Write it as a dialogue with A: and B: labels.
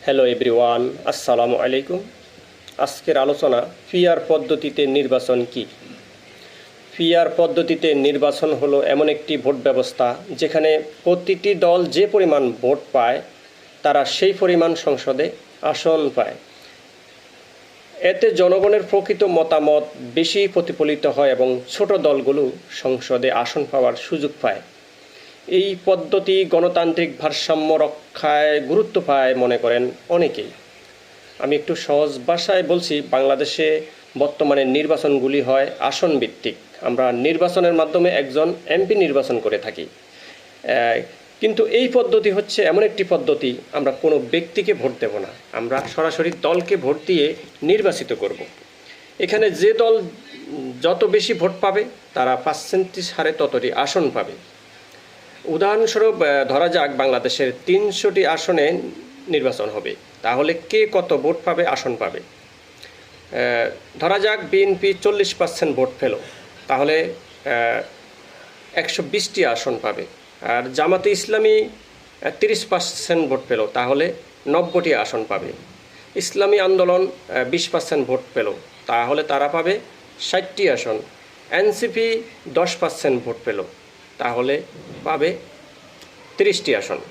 A: Hello everyone, আসসালামু আলাইকুম। আজকের আলোচনা পিআর পদ্ধতিতে নির্বাচন কি। পিআর পদ্ধতিতে নির্বাচন হলো এমন একটি ভোট ব্যবস্থা যেখানে প্রতিটি দল যে পরিমাণ ভোট পায় তারা সেই পরিমাণ সংসদে আসন পায়। এতে জনগণের প্রকৃত মতামত বেশি প্রতিফলিত হয় এবং ছোট দলগুলো সংসদে আসন পাওয়ার সুযোগ পায়। এই পদ্ধতি গণতান্ত্রিক ভারসাম্য রক্ষায় গুরুত্ব পায় মনে করেন অনেকেই। আমি একটু সহজ ভাষায় বলছি, বাংলাদেশে বর্তমানে নির্বাচনগুলি হয় আসন ভিত্তিক। আমরা নির্বাচনের মাধ্যমে একজন এমপি নির্বাচন করে থাকি, কিন্তু এই পদ্ধতি হচ্ছে এমন একটি পদ্ধতি, আমরা কোনো ব্যক্তিকে ভোট দেব না, আমরা সরাসরি দলকে ভোট দিয়ে নির্বাচিত করব। এখানে যে দল যত বেশি ভোট পাবে তারা পার্সেন্টেজ হারে ততটি আসন পাবে। উদাহরণস্বরূপ ধরা যাক বাংলাদেশের ৩০০টি আসনে নির্বাচন হবে, তাহলে কে কত ভোট পাবে, আসন পাবে। ধরা যাক বিএনপি 40% ভোট পেল, তাহলে 120টি আসন পাবে। আর জামাতে ইসলামী 30% ভোট পেল, তাহলে 90টি আসন পাবে। ইসলামী আন্দোলন 20% ভোট পেল, তাহলে তারা পাবে 60টি আসন। এনসিপি 10% ভোট পেল, তাহলে পাবে 30টি আসন।